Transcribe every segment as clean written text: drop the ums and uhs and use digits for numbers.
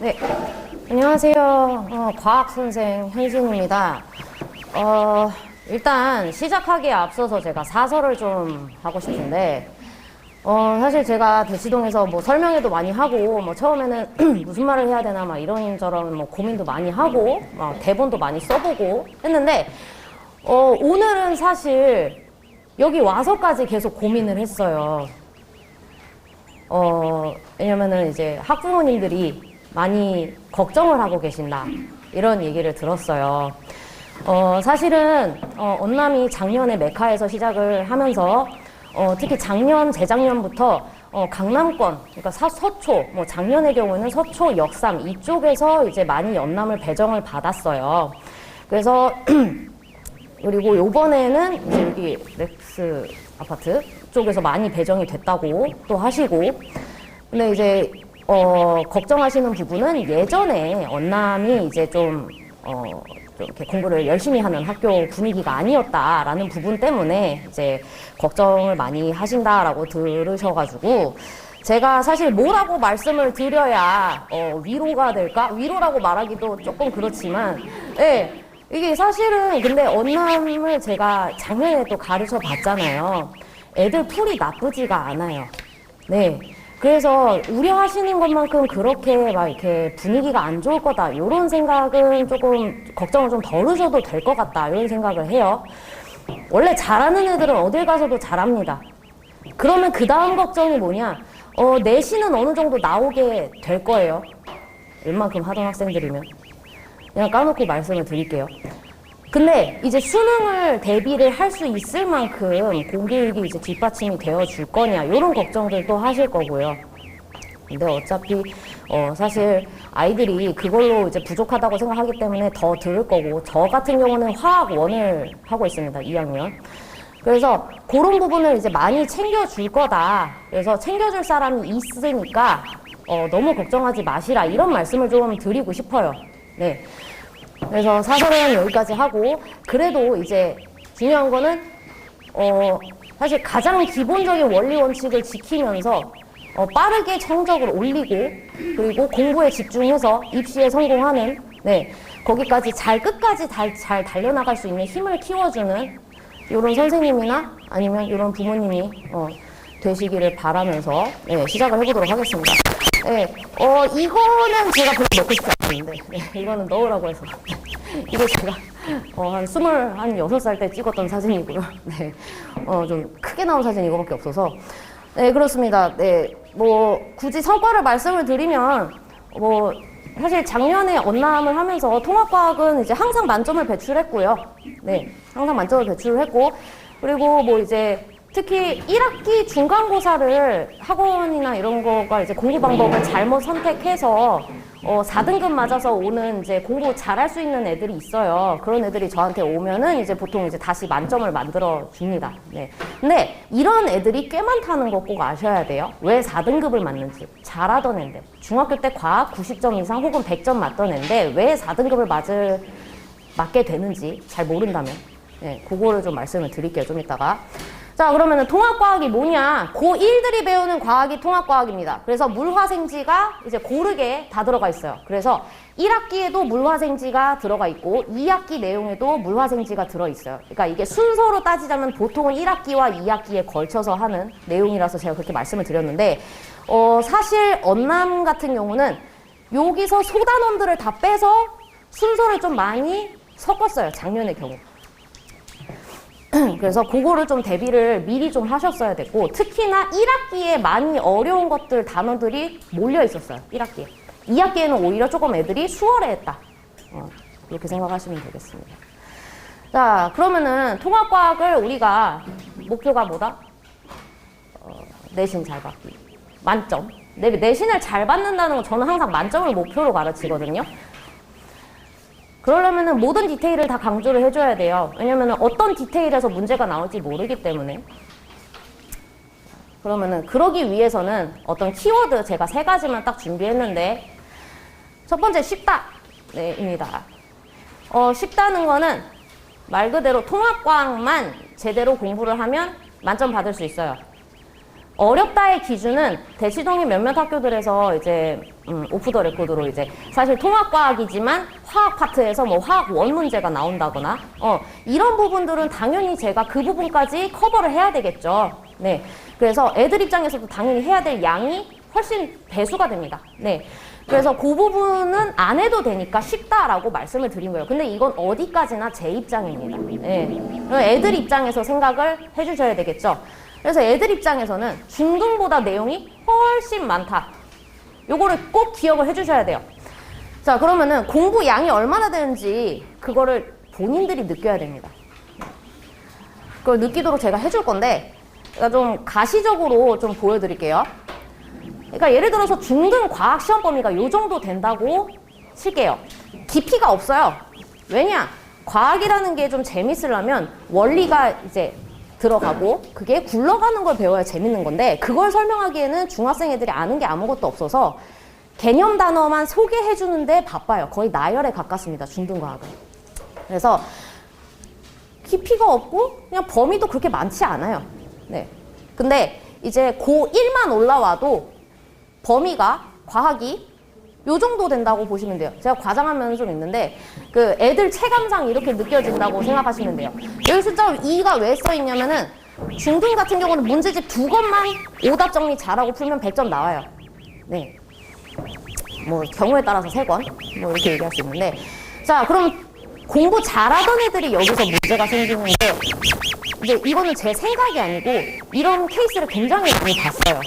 네, 안녕하세요. 과학선생 현신입니다. 일단 시작하기에 앞서서 제가 사설을 좀 하고 싶은데, 사실 제가 대치동에서 뭐 설명회도 많이 하고, 뭐 처음에는 무슨 말을 해야 되나 막 이런저런 뭐 고민도 많이 하고, 대본도 많이 써보고 했는데, 오늘은 사실 여기 와서까지 계속 고민을 했어요. 왜냐면은 이제 학부모님들이 많이 걱정을 하고 계신다. 이런 얘기를 들었어요. 사실은, 언남이 작년에 메카에서 시작을 하면서, 특히 작년, 재작년부터, 강남권, 그러니까 서초, 뭐 작년의 경우는 서초, 역삼, 이쪽에서 이제 많이 연남을 배정을 받았어요. 그래서, 그리고 요번에는 이제 여기 렉스 아파트 쪽에서 많이 배정이 됐다고 또 하시고, 근데 이제 걱정하시는 부분은 예전에 언남이 이제 좀 이렇게 공부를 열심히 하는 학교 분위기가 아니었다라는 부분 때문에 이제 걱정을 많이 하신다라고 들으셔가지고, 제가 사실 뭐라고 말씀을 드려야 위로가 될까? 위로라고 말하기도 조금 그렇지만, 네, 이게 사실은 근데 언남을 제가 작년에 또 가르쳐 봤잖아요. 애들 풀이 나쁘지가 않아요. 네. 그래서 우려하시는 것만큼 그렇게 막 이렇게 분위기가 안 좋을 거다, 이런 생각은 조금 걱정을 좀 덜 하셔도 될 것 같다, 이런 생각을 해요. 원래 잘하는 애들은 어딜 가서도 잘합니다. 그러면 그 다음 걱정이 뭐냐? 내신은 어느 정도 나오게 될 거예요. 웬만큼 하던 학생들이면. 그냥 까놓고 말씀을 드릴게요. 근데 이제 수능을 대비를 할 수 있을 만큼 공교육이 이제 뒷받침이 되어 줄 거냐, 이런 걱정들도 하실 거고요. 근데 어차피 사실 아이들이 그걸로 이제 부족하다고 생각하기 때문에 더 들을 거고, 저 같은 경우는 화학 원을 하고 있습니다. 2학년. 그래서 그런 부분을 이제 많이 챙겨줄 거다. 그래서 챙겨줄 사람이 있으니까 너무 걱정하지 마시라, 이런 말씀을 좀 드리고 싶어요. 네. 그래서 사설은 여기까지 하고, 그래도 이제 중요한 거는 사실 가장 기본적인 원리 원칙을 지키면서 빠르게 성적을 올리고, 그리고 공부에 집중해서 입시에 성공하는, 네, 거기까지 끝까지 잘 달려나갈 수 있는 힘을 키워주는 이런 선생님이나 아니면 이런 부모님이 되시기를 바라면서, 네, 시작을 해보도록 하겠습니다. 네, 이거는 제가 별로 넣고 싶지 않은데, 네, 이거는 넣으라고 해서. 이게 제가, 한 26살 때 찍었던 사진이고요. 네, 좀 크게 나온 사진 이거밖에 없어서. 네, 그렇습니다. 네, 뭐, 굳이 성과를 말씀을 드리면, 사실 작년에 언남을 하면서 통합과학은 이제 항상 만점을 배출했고요. 네, 항상 만점을 배출했고, 그리고 뭐 이제, 특히 1학기 중간고사를 학원이나 이런 거가 이제 공부 방법을 잘못 선택해서 4등급 맞아서 오는 이제 공부 잘할 수 있는 애들이 있어요. 그런 애들이 저한테 오면은 이제 보통 이제 다시 만점을 만들어 줍니다. 네. 근데 이런 애들이 꽤 많다는 거 꼭 아셔야 돼요. 왜 4등급을 맞는지. 잘하던 애인데. 중학교 때 과학 90점 이상 혹은 100점 맞던 애인데 왜 4등급을 맞게 되는지 잘 모른다면. 네, 그거를 좀 말씀을 드릴게요. 좀 이따가. 자, 그러면은 통합과학이 뭐냐? 고1들이 배우는 과학이 통합과학입니다. 그래서 물화생지가 이제 고르게 다 들어가 있어요. 그래서 1학기에도 물화생지가 들어가 있고 2학기 내용에도 물화생지가 들어있어요. 그러니까 이게 순서로 따지자면 보통은 1학기와 2학기에 걸쳐서 하는 내용이라서 제가 그렇게 말씀을 드렸는데, 사실 언남 같은 경우는 여기서 소단원들을 다 빼서 순서를 좀 많이 섞었어요. 작년의 경우. 그래서 그거를 좀 대비를 미리 좀 하셨어야 됐고, 특히나 1학기에 많이 어려운 것들, 단어들이 몰려 있었어요. 1학기에. 2학기에는 오히려 조금 애들이 수월해 했다. 그렇게 생각하시면 되겠습니다. 자, 그러면은 통합과학을 우리가 목표가 뭐다? 내신 잘 받기. 만점. 내신을 잘 받는다는 건 저는 항상 만점을 목표로 가르치거든요. 그러려면은 모든 디테일을 다 강조를 해줘야 돼요. 왜냐면은 어떤 디테일에서 문제가 나올지 모르기 때문에. 그러면은 그러기 위해서는 어떤 키워드 제가 3가지만 딱 준비했는데, 첫 번째 쉽다. 네, 입니다. 쉽다는 거는 말 그대로 통합과학만 제대로 공부를 하면 만점 받을 수 있어요. 어렵다의 기준은 대치동의 몇몇 학교들에서 이제 오프 더 레코드로 이제 사실 통합과학이지만 화학 파트에서 뭐 화학 원 문제가 나온다거나 이런 부분들은 당연히 제가 그 부분까지 커버를 해야 되겠죠. 네. 그래서 애들 입장에서도 당연히 해야 될 양이 훨씬 배수가 됩니다. 네. 그래서 그 부분은 안 해도 되니까 쉽다라고 말씀을 드린 거예요. 근데 이건 어디까지나 제 입장입니다. 네. 애들 입장에서 생각을 해주셔야 되겠죠. 그래서 애들 입장에서는 중등보다 내용이 훨씬 많다. 요거를 꼭 기억을 해주셔야 돼요. 자, 그러면은 공부 양이 얼마나 되는지 그거를 본인들이 느껴야 됩니다. 그걸 느끼도록 제가 해줄 건데, 그러니까 좀 가시적으로 좀 보여드릴게요. 그러니까 예를 들어서 중등 과학 시험 범위가 요 정도 된다고 칠게요. 깊이가 없어요. 왜냐? 과학이라는 게 좀 재밌으려면 원리가 이제 들어가고 그게 굴러가는 걸 배워야 재밌는 건데, 그걸 설명하기에는 중학생 애들이 아는 게 아무것도 없어서 개념 단어만 소개해 주는데 바빠요. 거의 나열에 가깝습니다. 중등과학은. 그래서 깊이가 없고 그냥 범위도 그렇게 많지 않아요. 네. 근데 이제 고1만 올라와도 범위가 과학이 요 정도 된다고 보시면 돼요. 제가 과장하면 좀 있는데 그 애들 체감상 이렇게 느껴진다고 생각하시면 돼요. 여기 숫자 2가 왜 써 있냐면은 중등 같은 경우는 문제집 2권만 오답 정리 잘하고 풀면 100점 나와요. 네. 뭐 경우에 따라서 3권 뭐 이렇게 얘기할 수 있는데, 자, 그럼 공부 잘하던 애들이 여기서 문제가 생기는데, 이제 이거는 제 생각이 아니고 이런 케이스를 굉장히 많이 봤어요.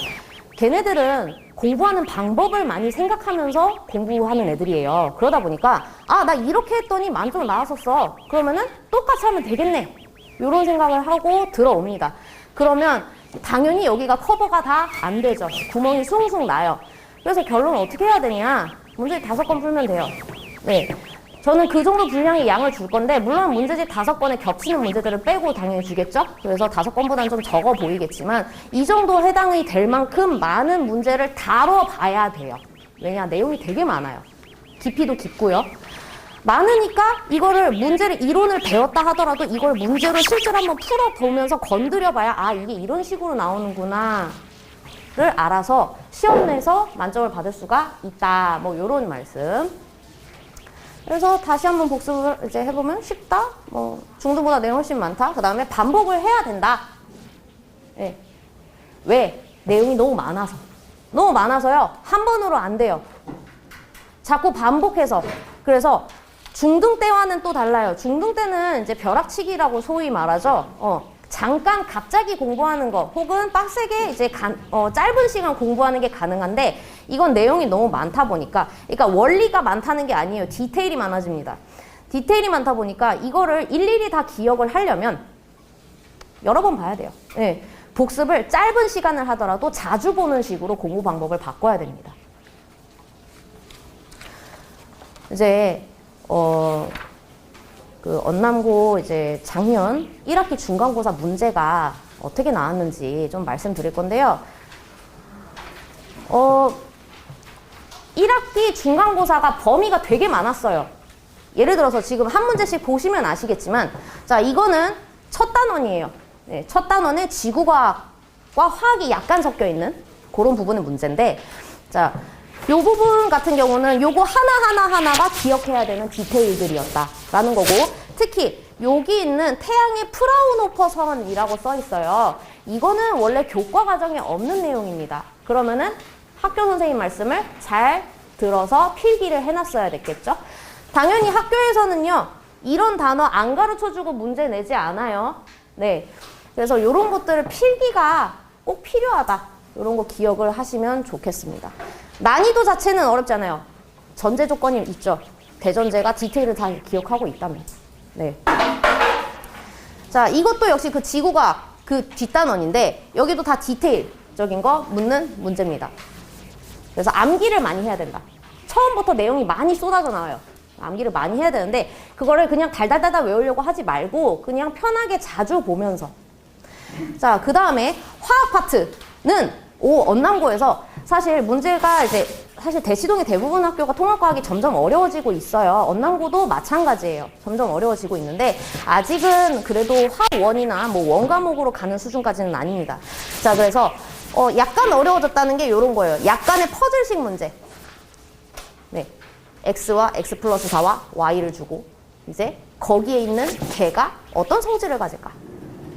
걔네들은 공부하는 방법을 많이 생각하면서 공부하는 애들이에요. 그러다 보니까 나 이렇게 했더니 만점 나왔었어. 그러면은 똑같이 하면 되겠네. 이런 생각을 하고 들어옵니다. 그러면 당연히 여기가 커버가 다 안 되죠. 구멍이 숭숭 나요. 그래서 결론은 어떻게 해야 되냐? 문제 5건 풀면 돼요. 네. 저는 그 정도 분량의 양을 줄 건데, 물론 문제집 5건에 겹치는 문제들을 빼고 당연히 주겠죠? 그래서 5건보다는 좀 적어 보이겠지만, 이 정도 해당이 될 만큼 많은 문제를 다뤄봐야 돼요. 왜냐? 내용이 되게 많아요. 깊이도 깊고요. 많으니까 이거를 문제를 이론을 배웠다 하더라도 이걸 문제로 실제로 한번 풀어보면서 건드려봐야 이게 이런 식으로 나오는구나 를 알아서 시험 내서 만점을 받을 수가 있다. 뭐 요런 말씀. 그래서 다시 한번 복습을 이제 해보면 쉽다. 뭐 중등보다 내용 훨씬 많다. 그 다음에 반복을 해야 된다. 네. 왜? 내용이 너무 많아서. 너무 많아서요. 한 번으로 안 돼요. 자꾸 반복해서. 그래서 중등 때와는 또 달라요. 중등 때는 이제 벼락치기라고 소위 말하죠. 잠깐 갑자기 공부하는 거 혹은 빡세게 이제 짧은 시간 공부하는 게 가능한데, 이건 내용이 너무 많다 보니까, 그러니까 원리가 많다는 게 아니에요. 디테일이 많아집니다. 디테일이 많다 보니까 이거를 일일이 다 기억을 하려면 여러 번 봐야 돼요. 네. 복습을 짧은 시간을 하더라도 자주 보는 식으로 공부 방법을 바꿔야 됩니다. 이제 그 언남고 이제 작년 1학기 중간고사 문제가 어떻게 나왔는지 좀 말씀드릴 건데요. 1학기 중간고사가 범위가 되게 많았어요. 예를 들어서 지금 한 문제씩 보시면 아시겠지만, 자, 이거는 첫 단원이에요. 네, 첫 단원에 지구과학과 화학이 약간 섞여 있는 그런 부분의 문제인데, 자, 요 부분 같은 경우는 요거 하나가 기억해야 되는 디테일들이었다라는 거고, 특히 여기 있는 태양의 프라운호퍼 선이라고 써 있어요. 이거는 원래 교과 과정에 없는 내용입니다. 그러면은 학교 선생님 말씀을 잘 들어서 필기를 해놨어야 됐겠죠? 당연히 학교에서는요, 이런 단어 안 가르쳐주고 문제 내지 않아요. 네. 그래서 이런 것들을 필기가 꼭 필요하다. 이런 거 기억을 하시면 좋겠습니다. 난이도 자체는 어렵잖아요. 전제 조건이 있죠. 대전제가 디테일을 다 기억하고 있다면. 네. 자, 이것도 역시 그 지구과학 그 뒷단원인데, 여기도 다 디테일적인 거 묻는 문제입니다. 그래서 암기를 많이 해야 된다. 처음부터 내용이 많이 쏟아져 나와요. 암기를 많이 해야 되는데, 그거를 그냥 달달달달 외우려고 하지 말고 그냥 편하게 자주 보면서. 자, 그 다음에 화학 파트는 언남고에서 사실 문제가 이제 사실 대치동의 대부분 학교가 통합과학이 점점 어려워지고 있어요. 언남고도 마찬가지예요. 점점 어려워지고 있는데 아직은 그래도 화원이나 뭐 원과목으로 가는 수준까지는 아닙니다. 자, 그래서 약간 어려워졌다는 게 이런 거예요. 약간의 퍼즐식 문제. 네. x와 x 플러스 4와 y를 주고 이제 거기에 있는 개가 어떤 성질을 가질까?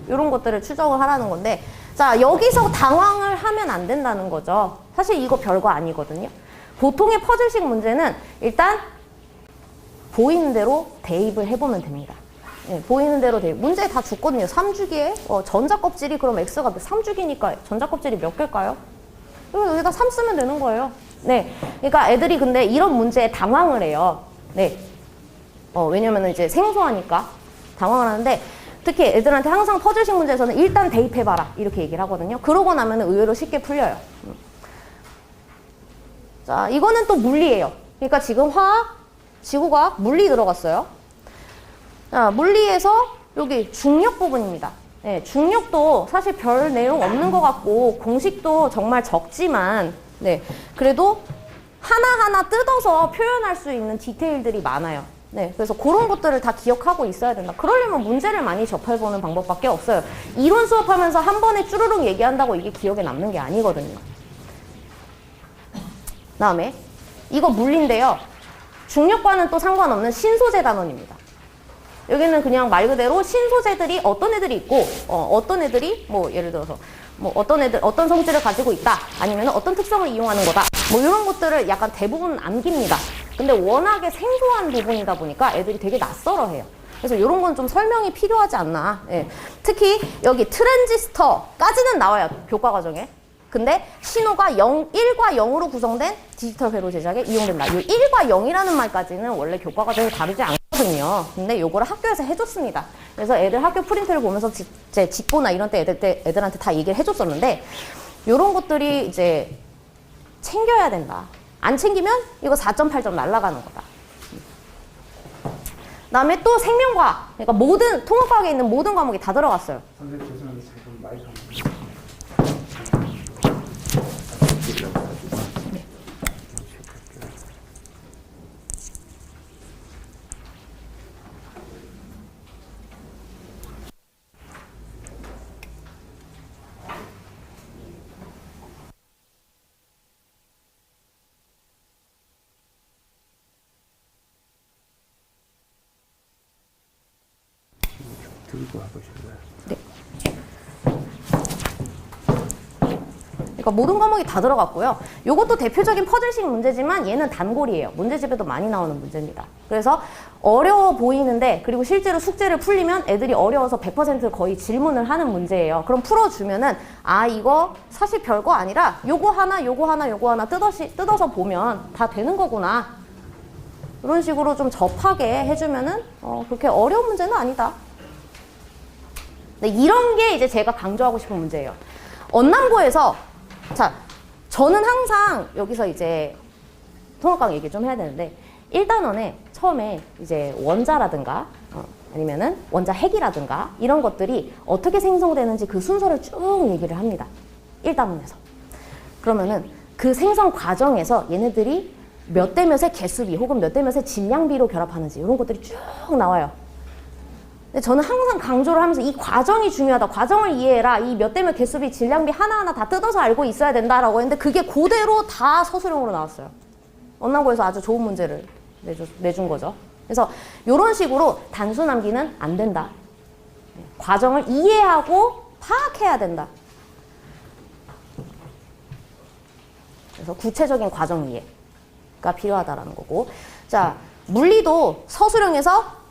이런 것들을 추정을 하라는 건데 자, 여기서 당황을 하면 안 된다는 거죠. 사실 이거 별거 아니거든요. 보통의 퍼즐식 문제는 일단 보이는 대로 대입을 해보면 됩니다. 네, 보이는 대로 대입. 문제 다 줬거든요. 3주기에 전자 껍질이 그럼 x가 3주기니까 전자 껍질이 몇 개일까요? 여기다 3 쓰면 되는 거예요. 네, 그러니까 애들이 근데 이런 문제에 당황을 해요. 네, 왜냐면은 이제 생소하니까 당황을 하는데 특히 애들한테 항상 퍼즐식 문제에서는 일단 대입해봐라 이렇게 얘기를 하거든요. 그러고 나면 의외로 쉽게 풀려요. 자, 이거는 또 물리예요. 그러니까 지금 화학, 지구과학, 물리 들어갔어요. 자, 물리에서 여기 중력 부분입니다. 네, 중력도 사실 별 내용 없는 것 같고 공식도 정말 적지만 네, 그래도 하나하나 뜯어서 표현할 수 있는 디테일들이 많아요. 네, 그래서 그런 것들을 다 기억하고 있어야 된다. 그러려면 문제를 많이 접해보는 방법밖에 없어요. 이론 수업하면서 한 번에 쭈루룩 얘기한다고 이게 기억에 남는 게 아니거든요. 다음에 이거 물리인데요. 중력과는 또 상관없는 신소재 단원입니다. 여기는 그냥 말 그대로 신소재들이 어떤 애들이 있고 어떤 애들이 뭐 예를 들어서 뭐 어떤 애들 어떤 성질을 가지고 있다 아니면 어떤 특성을 이용하는 거다 뭐 이런 것들을 약간 대부분 암깁니다. 근데 워낙에 생소한 부분이다 보니까 애들이 되게 낯설어해요. 그래서 이런 건 좀 설명이 필요하지 않나. 예. 특히 여기 트랜지스터까지는 나와요. 교과 과정에. 근데 신호가 1과 0으로 구성된 디지털 회로 제작에 이용된다. 이 1과 0이라는 말까지는 원래 교과 과정이 다르지 않거든요. 근데 요거를 학교에서 해줬습니다. 그래서 애들 학교 프린트를 보면서 이제 직보나 이런 때 애들한테 다 얘기를 해줬었는데 요런 것들이 이제 챙겨야 된다. 안 챙기면 이거 4.8점 날아가는 거다. 그다음에 또 생명과학. 그러니까 모든 통합과학에 있는 모든 과목이 다 들어갔어요. 선생님 죄송한데 잠깐 마이크 한 번. 들고 와보실래요? 네. 그러니까 모든 과목이 다 들어갔고요. 이것도 대표적인 퍼즐식 문제지만 얘는 단골이에요. 문제집에도 많이 나오는 문제입니다. 그래서 어려워 보이는데 그리고 실제로 숙제를 풀리면 애들이 어려워서 100% 거의 질문을 하는 문제예요. 그럼 풀어주면은 아 이거 사실 별거 아니라 요거 하나 뜯어서 보면 다 되는 거구나. 이런 식으로 좀 접하게 해주면은 그렇게 어려운 문제는 아니다. 네, 이런 게 이제 제가 강조하고 싶은 문제예요. 언남고에서 자, 저는 항상 여기서 이제 통합과학 얘기 좀 해야 되는데 1단원에 처음에 이제 원자라든가 아니면은 원자 핵이라든가 이런 것들이 어떻게 생성되는지 그 순서를 쭉 얘기를 합니다. 1단원에서. 그러면은 그 생성 과정에서 얘네들이 몇 대 몇의 개수비 혹은 몇 대 몇의 질량비로 결합하는지 이런 것들이 쭉 나와요. 근데 저는 항상 강조를 하면서 이 과정이 중요하다. 과정을 이해해라. 이 몇 대 몇 개수비 질량비 하나하나 다 뜯어서 알고 있어야 된다라고 했는데 그게 그대로 다 서술형으로 나왔어요. 언남고에서 아주 좋은 문제를 내준 거죠. 그래서 이런 식으로 단수 남기는 안 된다. 과정을 이해하고 파악해야 된다. 그래서 구체적인 과정 이해가 필요하다라는 거고. 자, 물리도 서술형에서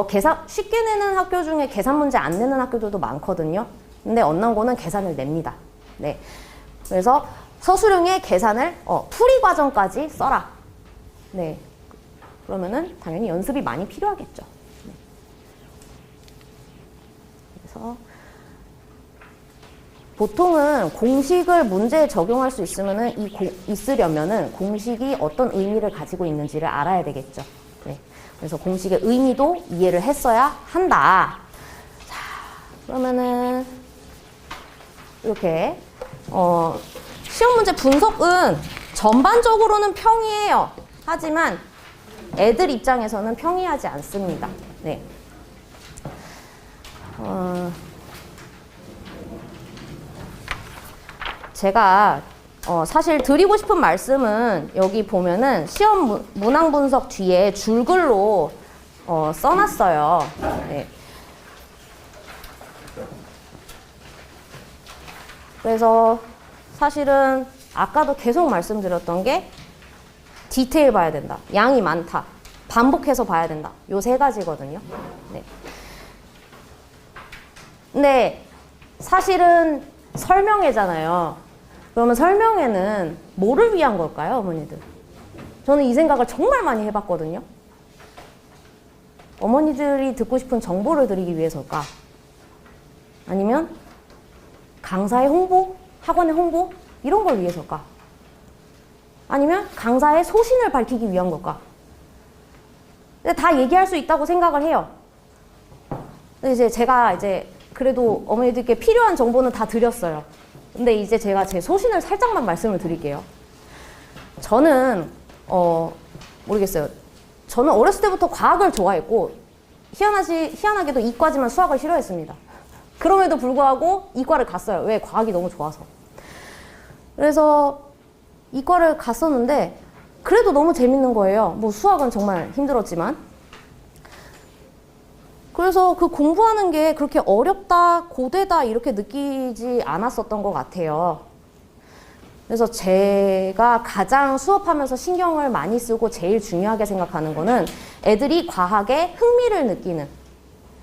계산 쉽게 내는 학교 중에 계산 문제 안 내는 학교들도 많거든요. 근데 언남고는 계산을 냅니다. 네. 그래서 서술형의 계산을 풀이 과정까지 써라. 네. 그러면은 당연히 연습이 많이 필요하겠죠. 네. 그래서 보통은 공식을 문제에 적용할 수 있으려면은 공식이 어떤 의미를 가지고 있는지를 알아야 되겠죠. 네. 그래서 공식의 의미도 이해를 했어야 한다. 자, 그러면은 이렇게 시험 문제 분석은 전반적으로는 평이해요. 하지만 애들 입장에서는 평이하지 않습니다. 네. 제가 사실 드리고 싶은 말씀은 여기 보면은 시험 문항 분석 뒤에 줄글로 써놨어요. 네. 그래서 사실은 아까도 계속 말씀드렸던 게 디테일 봐야 된다. 양이 많다. 반복해서 봐야 된다. 요 세 가지거든요. 네. 근데 사실은 설명회잖아요. 그러면 설명회는 뭐를 위한 걸까요, 어머니들? 저는 이 생각을 정말 많이 해봤거든요. 어머니들이 듣고 싶은 정보를 드리기 위해서일까? 아니면 강사의 홍보? 학원의 홍보? 이런 걸 위해서일까? 아니면 강사의 소신을 밝히기 위한 걸까? 근데 다 얘기할 수 있다고 생각을 해요. 근데 이제 제가 이제 그래도 어머니들께 필요한 정보는 다 드렸어요. 근데 이제 제가 제 소신을 살짝만 말씀을 드릴게요. 저는 모르겠어요. 저는 어렸을 때부터 과학을 좋아했고 희한하게도 이과지만 수학을 싫어했습니다. 그럼에도 불구하고 이과를 갔어요. 왜? 과학이 너무 좋아서. 그래서 이과를 갔었는데 그래도 너무 재밌는 거예요. 뭐 수학은 정말 힘들었지만. 그래서 그 공부하는 게 그렇게 어렵다, 고되다 이렇게 느끼지 않았었던 것 같아요. 그래서 제가 가장 수업하면서 신경을 많이 쓰고 제일 중요하게 생각하는 거는 애들이 과학에 흥미를 느끼는,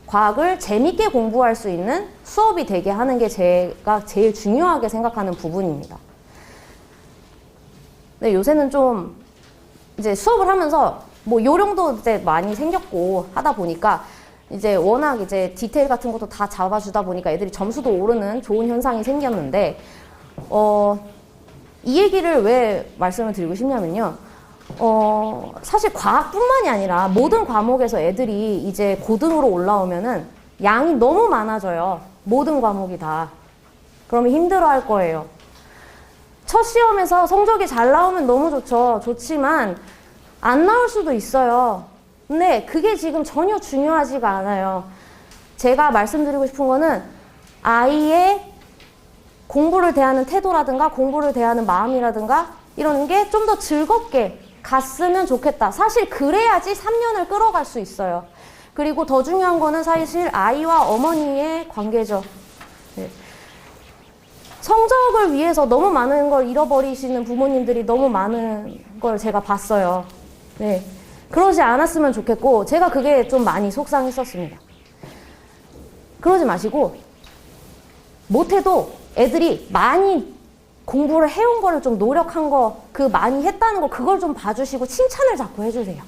과학을 재밌게 공부할 수 있는 수업이 되게 하는 게 제가 제일 중요하게 생각하는 부분입니다. 근데 요새는 좀 이제 수업을 하면서 뭐 요령도 이제 많이 생겼고 하다 보니까 이제 워낙 이제 디테일 같은 것도 다 잡아주다 보니까 애들이 점수도 오르는 좋은 현상이 생겼는데 이 얘기를 왜 말씀을 드리고 싶냐면요. 사실 과학뿐만이 아니라 모든 과목에서 애들이 이제 고등으로 올라오면은 양이 너무 많아져요. 모든 과목이 다. 그러면 힘들어 할 거예요. 첫 시험에서 성적이 잘 나오면 너무 좋죠. 좋지만 안 나올 수도 있어요. 근데 그게 지금 전혀 중요하지가 않아요. 제가 말씀드리고 싶은 거는 아이의 공부를 대하는 태도라든가 공부를 대하는 마음이라든가 이런 게 좀 더 즐겁게 갔으면 좋겠다. 사실 그래야지 3년을 끌어갈 수 있어요. 그리고 더 중요한 거는 사실 아이와 어머니의 관계죠. 네. 성적을 위해서 너무 많은 걸 잃어버리시는 부모님들이 너무 많은 걸 제가 봤어요. 네. 그러지 않았으면 좋겠고 제가 그게 좀 많이 속상했었습니다. 그러지 마시고 못해도 애들이 많이 공부를 해온 거를 좀 노력한 거, 그 많이 했다는 거 그걸 좀 봐주시고 칭찬을 자꾸 해주세요.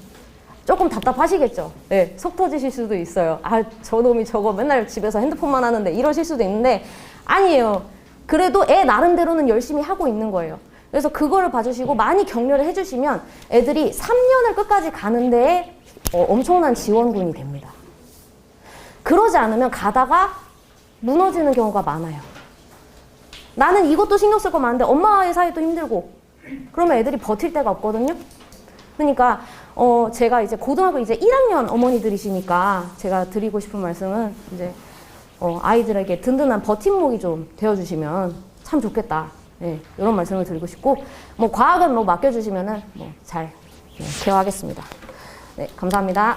조금 답답하시겠죠? 네, 속 터지실 수도 있어요. 아, 저놈이 저거 맨날 집에서 핸드폰만 하는데 이러실 수도 있는데 아니에요. 그래도 애 나름대로는 열심히 하고 있는 거예요. 그래서 그거를 봐주시고 많이 격려를 해주시면 애들이 3년을 끝까지 가는 데에 엄청난 지원군이 됩니다. 그러지 않으면 가다가 무너지는 경우가 많아요. 나는 이것도 신경 쓸 거 많은데 엄마와의 사이도 힘들고 그러면 애들이 버틸 데가 없거든요. 그러니까 제가 이제 고등학교 이제 1학년 어머니들이시니까 제가 드리고 싶은 말씀은 이제 아이들에게 든든한 버팀목이 좀 되어주시면 참 좋겠다. 네, 이런 말씀을 드리고 싶고 뭐 과학은 뭐 맡겨주시면은 뭐 잘 케어하겠습니다. 네, 감사합니다.